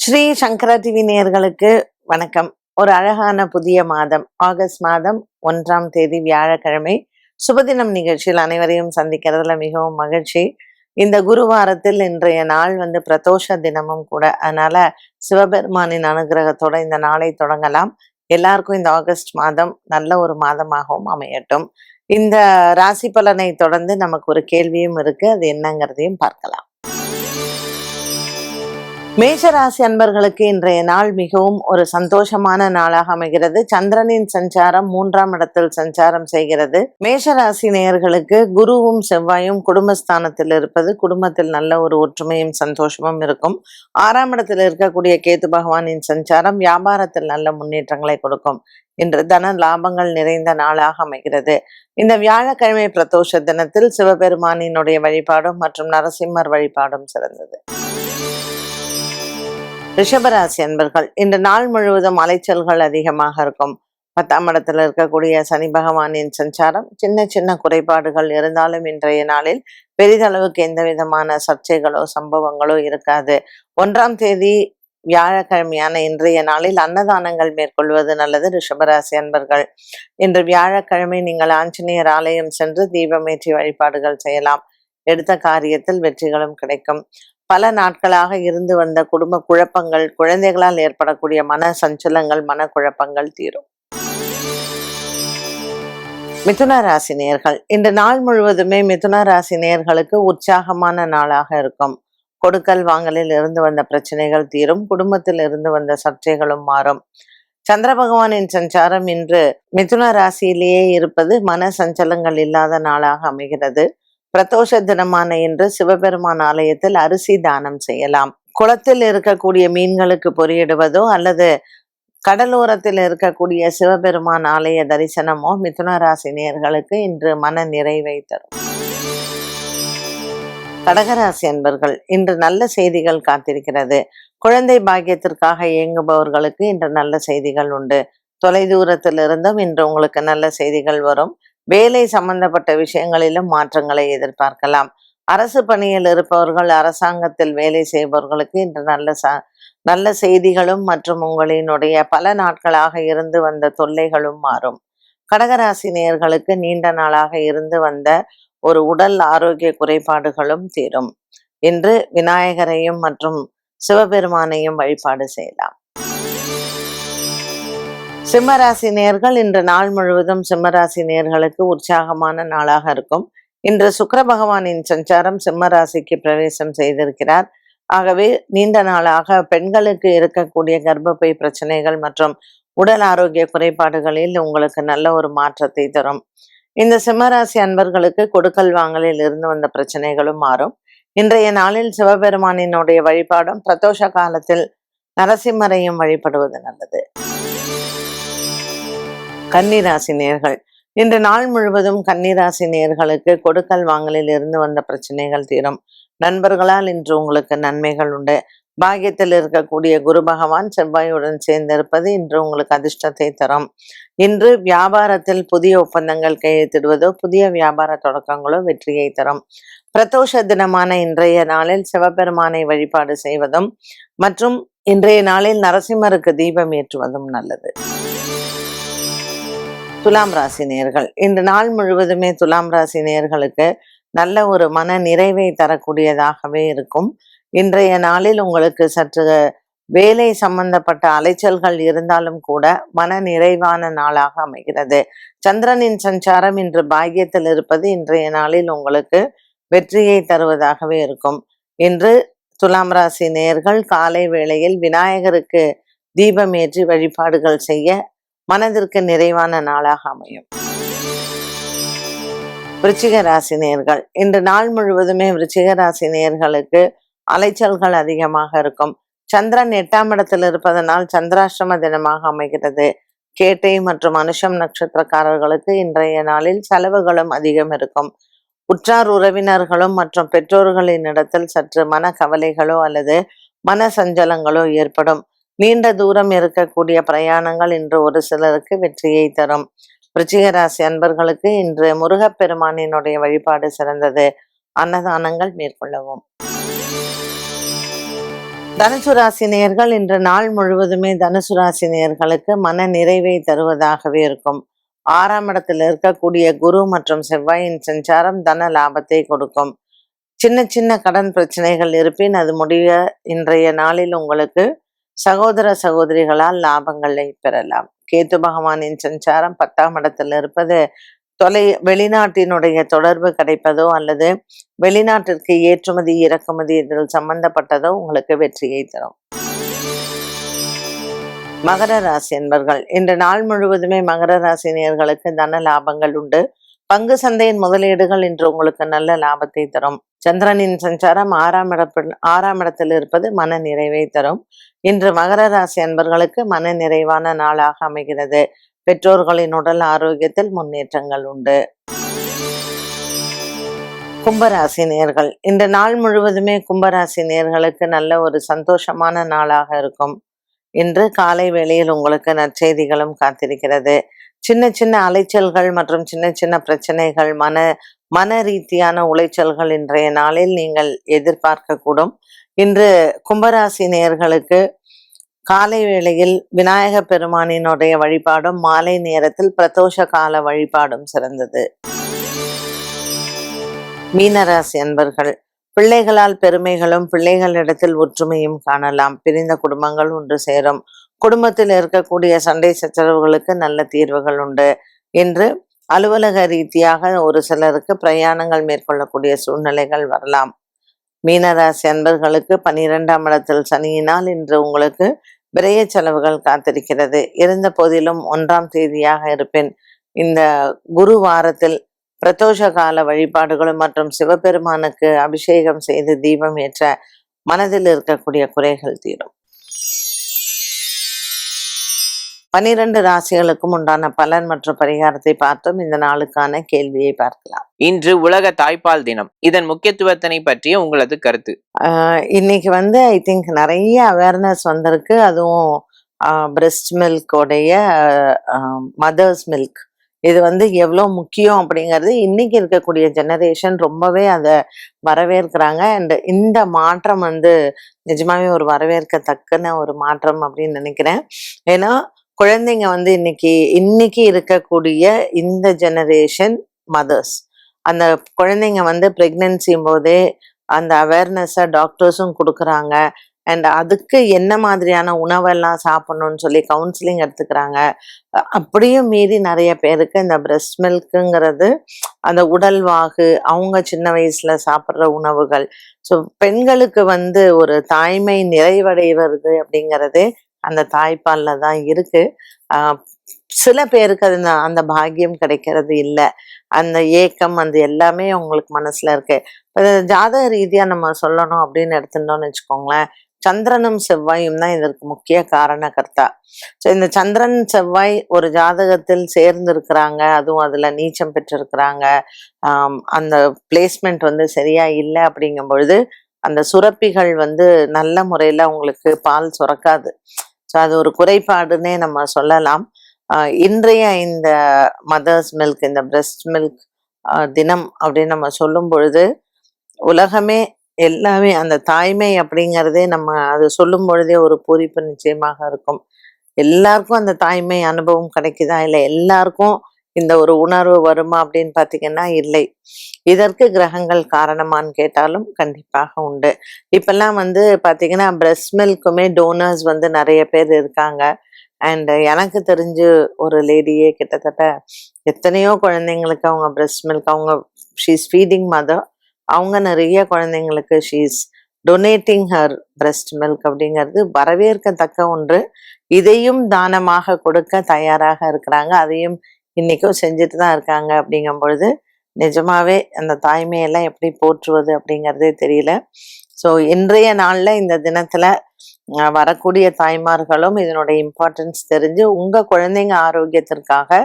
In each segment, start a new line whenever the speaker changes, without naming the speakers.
ஸ்ரீ சங்கரா TV நேயர்களுக்கு வணக்கம். ஒரு அழகான புதிய மாதம், ஆகஸ்ட் மாதம் 1ஆம் தேதி வியாழக்கிழமை சுபதினம் நிகழ்ச்சியில் அனைவரையும் சந்திக்கிறதுல மிகவும் மகிழ்ச்சி. இந்த குருவாரத்தில் இன்றைய நாள் பிரதோஷ தினமும் கூட, அதனால சிவபெருமானின் அனுகிரகத்தோட இந்த நாளை தொடங்கலாம். எல்லாருக்கும் இந்த ஆகஸ்ட் மாதம் நல்ல ஒரு மாதமாகவும் அமையட்டும். இந்த ராசி பலனை தொடர்ந்து நமக்கு ஒரு கேள்வியும் இருக்கு, அது என்னங்கிறதையும் பார்க்கலாம். மேஷராசி அன்பர்களுக்கு இன்றைய நாள் மிகவும் ஒரு சந்தோஷமான நாளாக அமைகிறது. சந்திரனின் சஞ்சாரம் 3ஆம் இடத்தில் சஞ்சாரம் செய்கிறது. மேஷராசி நேயர்களுக்கு குருவும் செவ்வாயும் குடும்பஸ்தானத்தில் இருப்பது குடும்பத்தில் நல்ல ஒரு ஒற்றுமையும் சந்தோஷமும் இருக்கும். 6ஆம் இடத்தில் இருக்கக்கூடிய கேது பகவானின் சஞ்சாரம் வியாபாரத்தில் நல்ல முன்னேற்றங்களை கொடுக்கும். இன்று தன லாபங்கள் நிறைந்த நாளாக அமைகிறது. இந்த வியாழக்கிழமை பிரதோஷ தினத்தில் சிவபெருமானினுடைய வழிபாடும் மற்றும் நரசிம்மர் வழிபாடும் சிறந்தது. ரிஷபராசி அன்பர்கள் இன்று நாள் முழுவதும் அலைச்சல்கள் அதிகமாக இருக்கும். 10ஆம் இடத்துல இருக்கக்கூடிய சனி பகவானின் சஞ்சாரம் சின்ன சின்ன குறைபாடுகள் இருந்தாலும் இன்றைய நாளில் பெரிதளவுக்கு எந்த விதமான சர்ச்சைகளோ சம்பவங்களோ இருக்காது. 1ஆம் தேதி வியாழக்கிழமையான இன்றைய நாளில் அன்னதானங்கள் மேற்கொள்வது நல்லது. ரிஷபராசி அன்பர்கள் இன்று வியாழக்கிழமை நீங்கள் ஆஞ்சநேயர் ஆலயம் சென்று தீபமேற்றி வழிபாடுகள் செய்யலாம். எடுத்த காரியத்தில் வெற்றிகளும் கிடைக்கும். பல நாட்களாக இருந்து வந்த குடும்ப குழப்பங்கள், குழந்தைகளால் ஏற்படக்கூடிய மன சஞ்சலங்கள், மனக்குழப்பங்கள் தீரும். மிதுன ராசி நேயர்கள் இன்று நாள் முழுவதுமே மிதுன ராசி நேயர்களுக்கு உற்சாகமான நாளாக இருக்கும். கொடுக்கல் வாங்கலில் இருந்து வந்த பிரச்சனைகள் தீரும். குடும்பத்தில் இருந்து வந்த சர்ச்சைகளும் மாறும். சந்திர பகவானின் சஞ்சாரம் இன்று மிதுன ராசியிலேயே இருப்பது மன சஞ்சலங்கள் இல்லாத நாளாக அமைகிறது. பிரதோஷ தினமான இன்று சிவபெருமான் ஆலயத்தில் அரிசி தானம் செய்யலாம். குளத்தில் இருக்கக்கூடிய மீன்களுக்கு பொறியிடுவதோ அல்லது கடலோரத்தில் இருக்கக்கூடிய சிவபெருமான் ஆலய தரிசனமோ மிதுன ராசி நேயர்களுக்கு இன்று மன நிறைவை தரும். கடகராசி அன்பர்கள் இன்று நல்ல செய்திகள் காத்திருக்கிறது. குழந்தை பாக்கியத்திற்காக இயங்குபவர்களுக்கு இன்று நல்ல செய்திகள் உண்டு. தொலை தூரத்தில் இருந்தும் இன்று உங்களுக்கு நல்ல செய்திகள் வரும். வேலை சம்பந்தப்பட்ட விஷயங்களிலும் மாற்றங்களை எதிர்பார்க்கலாம். அரசு பணியில் இருப்பவர்கள், அரசாங்கத்தில் வேலை செய்பவர்களுக்கு இன்று நல்ல செய்திகளும் மற்றும் உங்களினுடைய பல நாட்களாக இருந்து வந்த தொல்லைகளும் மாறும். கடகராசி நேயர்களுக்கு நீண்ட நாளாக இருந்து வந்த ஒரு உடல் ஆரோக்கிய குறைபாடுகளும் தீரும். இன்று விநாயகரையும் மற்றும் சிவபெருமானையும் வழிபாடு செய்யலாம். சிம்மராசி நேயர்கள் இன்று நாள் முழுவதும் சிம்மராசி நேயர்களுக்கு உற்சாகமான நாளாக இருக்கும். இன்று சுக்கிர பகவானின் சஞ்சாரம் சிம்மராசிக்கு பிரவேசம் செய்திருக்கிறார். ஆகவே நீண்ட நாளாக பெண்களுக்கு இருக்கக்கூடிய கர்ப்பப்பை பிரச்சனைகள் மற்றும் உடல் ஆரோக்கிய குறைபாடுகளில் உங்களுக்கு நல்ல ஒரு மாற்றத்தை தரும். இந்த சிம்மராசி அன்பர்களுக்கு கொடுக்கல் வாங்கலில் இருந்து வந்த பிரச்சனைகளும் மாறும். இன்றைய நாளில் சிவபெருமானினுடைய வழிபாடும் பிரதோஷ காலத்தில் நரசிம்மரையும் வழிபடுவது நல்லது. கன்னிராசி நேயர்கள் இன்று நாள் முழுவதும் கன்னிராசி நேயர்களுக்கு கொடுக்கல் வாங்கலில் இருந்து வந்த பிரச்சனைகள் தீரும். நண்பர்களால் இன்று உங்களுக்கு நன்மைகள் உண்டு. பாக்கியத்தில் இருக்கக்கூடிய குரு பகவான் செவ்வாயுடன் சேர்ந்திருப்பது இன்று உங்களுக்கு அதிர்ஷ்டத்தை தரும். இன்று வியாபாரத்தில் புதிய ஒப்பந்தங்கள் கையெழுத்திடுவதோ புதிய வியாபார தொடக்கங்களோ வெற்றியை தரும். பிரதோஷ தினமான இன்றைய நாளில் சிவபெருமானை வழிபாடு செய்வதும் மற்றும் இன்றைய நாளில் நரசிம்மருக்கு தீபம் ஏற்றுவதும் நல்லது. துலாம் ராசி நேயர்கள் இன்று நாள் முழுவதுமே துலாம் ராசி நேயர்களுக்கு நல்ல ஒரு மன நிறைவை தரக்கூடியதாகவே இருக்கும். இன்றைய நாளில் உங்களுக்கு சற்று வேலை சம்பந்தப்பட்ட அலைச்சல்கள் இருந்தாலும் கூட மன நிறைவான நாளாக அமைகிறது. சந்திரனின் சஞ்சாரம் இன்று பாக்கியத்தில் இருப்பது இன்றைய நாளில் உங்களுக்கு வெற்றியை தருவதாகவே இருக்கும். இன்று துலாம் ராசி நேயர்கள் காலை வேளையில் விநாயகருக்கு தீபமேற்றி வழிபாடுகள் செய்ய மனதிற்கு நிறைவான நாளாக அமையும். விருச்சிக ராசி நேயர்கள் இன்று நாள் முழுவதுமே விருச்சிக ராசி நேயர்களுக்கு அலைச்சல்கள் அதிகமாக இருக்கும். சந்திரன் 8ஆம் இடத்தில் இருப்பதனால் சந்திராஷ்டம தினமாக அமைகிறது. கேட்டை மற்றும் அனுஷம் நட்சத்திரக்காரர்களுக்கு இன்றைய நாளில் செலவுகளும் அதிகம் இருக்கும். உற்றார் உறவினர்களும் மற்றும் பெற்றோர்களின் இடத்தில் சற்று மன கவலைகளோ அல்லது மன சஞ்சலங்களோ ஏற்படும். நீண்ட தூரம் இருக்கக்கூடிய பிரயாணங்கள் இன்று ஒரு சிலருக்கு வெற்றியை தரும். விருச்சிக ராசி அன்பர்களுக்கு இன்று முருகப்பெருமானினுடைய வழிபாடு சிறந்தது. அன்னதானங்கள் மேற்கொள்ளவும். தனுசு ராசி நேயர்கள் இன்று நாள் முழுவதுமே தனுசு ராசி நேயர்களுக்கு மன நிறைவை தருவதாகவே இருக்கும். 6ஆம் இடத்தில் இருக்கக்கூடிய குரு மற்றும் செவ்வாயின் சஞ்சாரம் தன லாபத்தை கொடுக்கும். சின்ன சின்ன கடன் பிரச்சனைகள் இருப்பின் அது முடிய இன்றைய நாளில் உங்களுக்கு சகோதர சகோதரிகளால் லாபங்களை பெறலாம். கேத்து பகவானின் சஞ்சாரம் 10ஆம் இடத்தில் இருப்பது வெளிநாட்டினுடைய தொடர்பு கிடைப்பதோ அல்லது வெளிநாட்டிற்கு ஏற்றுமதி இறக்குமதி இதில் சம்பந்தப்பட்டதோ உங்களுக்கு வெற்றியை தரும். மகர ராசி என்பர்கள் இன்று நாள் முழுவதுமே மகர ராசி நேயர்களுக்கு தன லாபங்கள் உண்டு. பங்கு சந்தையின் முதலீடுகள் இன்று உங்களுக்கு நல்ல லாபத்தை தரும். சந்திரனின் சஞ்சாரம் 6ஆம் இடத்தில் இருப்பது மன நிறைவை தரும். இன்று மகர ராசி அன்பர்களுக்கு மன நிறைவான நாளாக அமைகிறது. பெற்றோர்களின் உடல் ஆரோக்கியத்தில் முன்னேற்றங்கள் உண்டு. கும்பராசி நேயர்கள் இன்று நாள் முழுவதுமே கும்பராசி நேயர்களுக்கு நல்ல ஒரு சந்தோஷமான நாளாக இருக்கும். இன்று காலை வேளையில் உங்களுக்கு நற்செய்திகளும் காத்திருக்கிறது. சின்ன சின்ன அலைச்சல்கள் மற்றும் சின்ன சின்ன பிரச்சனைகள் மன ரீதியான உளைச்சல்கள் இன்றைய நாளில் நீங்கள் எதிர்பார்க்கக்கூடும். இன்று கும்பராசி நேயர்களுக்கு காலை வேளையில் விநாயக பெருமானினுடைய வழிபாடும் மாலை நேரத்தில் பிரதோஷ கால வழிபாடும் சிறந்தது. மீனராசி அன்பர்கள் பிள்ளைகளால் பெருமைகளும் பிள்ளைகளிடத்தில் ஒற்றுமையும் காணலாம். பிரிந்த குடும்பங்கள் ஒன்று சேரும். குடும்பத்தில் இருக்கக்கூடிய சண்டை சச்சரவுகளுக்கு நல்ல தீர்வுகள் உண்டு. இன்று அலுவலக ரீதியாக ஒரு சிலருக்கு பிரயாணங்கள் மேற்கொள்ளக்கூடிய சூழ்நிலைகள் வரலாம். மீனராசி அன்பர்களுக்கு 12ஆம் இடத்தில் சனியினால் இன்று உங்களுக்கு விரைய செலவுகள் காத்திருக்கிறது. இருந்த போதிலும் 1ஆம் தேதியாக இருப்பின் இந்த குரு வாரத்தில் பிரதோஷ கால வழிபாடுகளும் மற்றும் சிவபெருமானுக்கு அபிஷேகம் செய்து தீபம் ஏற்ற மனதில் இருக்கக்கூடிய குறைகள் தீரும். 12 ராசிகளுக்கும் உண்டான பலன் மற்றும் பரிகாரத்தை பார்த்தோம். இந்த நாளுக்கான கேள்வியை பார்க்கலாம்.
இன்று உலக தாய்ப்பால் தினம். இதன் முக்கியத்துவத்தினை பற்றிய உங்களது கருத்து?
இன்னைக்கு ஐ திங்க் நிறைய அவேர்னஸ் வந்திருக்கு. அதுவும் பிரெஸ்ட் மில்கோடைய மதர்ஸ் மில்க் இது எவ்வளோ முக்கியம் அப்படிங்கிறது இன்னைக்கு இருக்கக்கூடிய ஜெனரேஷன் ரொம்பவே அதை வரவேற்கிறாங்க. அண்ட் இந்த மாற்றம் நிஜமாவே ஒரு வரவேற்கத்தக்கன ஒரு மாற்றம் அப்படின்னு நினைக்கிறேன். ஏன்னா குழந்தைங்க இன்னைக்கு இருக்கக்கூடிய இந்த ஜெனரேஷன் மதர்ஸ் அந்த குழந்தைங்க பிரெக்னன்சியும் போதே அந்த அவேர்னஸை டாக்டர்ஸும் கொடுக்குறாங்க. அண்ட் அதுக்கு என்ன மாதிரியான உணவெல்லாம் சாப்பிடணும்னு சொல்லி கவுன்சிலிங் எடுத்துக்கிறாங்க. அப்படியும் மீறி நிறைய பேருக்கு இந்த பிரெஸ்ட் மில்க்குங்கிறது அந்த உடல்வாகு அவங்க சின்ன வயசுல சாப்பிட்ற உணவுகள். ஸோ பெண்களுக்கு ஒரு தாய்மை நிறைவடைவது அப்படிங்கிறது அந்த தாய்ப்பால்ல தான் இருக்கு. சில பேருக்கு அந்த பாக்கியம் கிடைக்கிறது இல்லை. அந்த ஏக்கம் எல்லாமே உங்களுக்கு மனசுல இருக்கு. ஜாதக ரீதியா நம்ம சொல்லணும் அப்படின்னு எடுத்துட்டோம்னு வச்சுக்கோங்களேன், சந்திரனும் செவ்வாயும் தான் இதற்கு முக்கிய காரணகர்த்தா. ஸோ இந்த சந்திரன் செவ்வாய் ஒரு ஜாதகத்தில் சேர்ந்து இருக்கிறாங்க, அதுவும் அதுல நீச்சம் பெற்றிருக்கிறாங்க, அந்த பிளேஸ்மெண்ட் சரியா இல்லை அப்படிங்கும் பொழுது அந்த சுரப்பிகள் நல்ல முறையில உங்களுக்கு பால் சுரக்காது. ஸோ அது ஒரு குறைபாடுன்னே நம்ம சொல்லலாம். இன்றைய இந்த மதர்ஸ் மில்க், இந்த பிரெஸ்ட் மில்க் தினம் அப்படின்னு நம்ம சொல்லும் பொழுது உலகமே எல்லாமே அந்த தாய்மை அப்படிங்கிறதே நம்ம அது சொல்லும் பொழுதே ஒரு பூரிப்பு நிச்சயமாக இருக்கும். எல்லாருக்கும் அந்த தாய்மை அனுபவம் கிடைக்குதா, இல்லை எல்லாருக்கும் இந்த ஒரு உணர்வு வருமா அப்படின்னு பார்த்தீங்கன்னா இல்லை. இதற்கு கிரகங்கள் காரணமான்னு கேட்டாலும் கண்டிப்பாக உண்டு. இப்பெல்லாம் பார்த்தீங்கன்னா பிரெஸ்ட் மில்க்குமே டோனர்ஸ் நிறைய பேர் இருக்காங்க. அண்ட் எனக்கு தெரிஞ்சு ஒரு லேடியே கிட்டத்தட்ட எத்தனையோ குழந்தைங்களுக்கு அவங்க பிரெஸ்ட் மில்க், அவங்க ஷீஸ் ஃபீடிங் மதர், அவங்க நிறைய குழந்தைங்களுக்கு she's donating her breast milk அப்படிங்கிறது வரவேற்கத்தக்க ஒன்று. இதையும் தானமாக கொடுக்க தயாராக இருக்கிறாங்க. அதையும் இன்னைக்கும் செஞ்சுட்டு தான் இருக்காங்க. அப்படிங்கும் பொழுது நிஜமாவே அந்த தாய்மையெல்லாம் எப்படி போற்றுவது அப்படிங்கிறதே தெரியல. ஸோ இன்றைய நாள்ல இந்த தினத்துல வரக்கூடிய தாய்மார்களும் இதனுடைய இம்பார்ட்டன்ஸ் தெரிஞ்சு உங்க குழந்தைங்க ஆரோக்கியத்திற்காக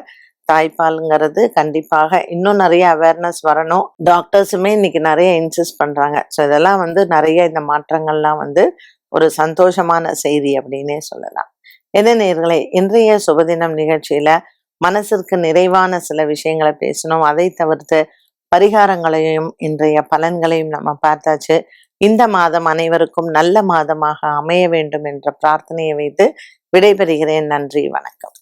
தாய்ப்பாலுங்கிறது கண்டிப்பாக இன்னும் நிறைய அவேர்னஸ் வரணும். டாக்டர்ஸுமே இன்னைக்கு நிறைய இன்சிஸ்ட் பண்றாங்க. ஸோ இதெல்லாம் நிறைய இந்த மாற்றங்கள்லாம் ஒரு சந்தோஷமான செய்தி அப்படின்னே சொல்லலாம். என்ன நேயர்களே, இன்றைய சுபதினம் நிகழ்ச்சியில மனசிற்கு நிறைவான சில விஷயங்களை பேசணும். அதை தவிர்த்து பரிகாரங்களையும் இன்றைய பலன்களையும் நம்ம பார்த்தாச்சு. இந்த மாதம் அனைவருக்கும் நல்ல மாதமாக அமைய வேண்டும் என்ற பிரார்த்தனையை வைத்து விடைபெறுகிறேன். நன்றி, வணக்கம்.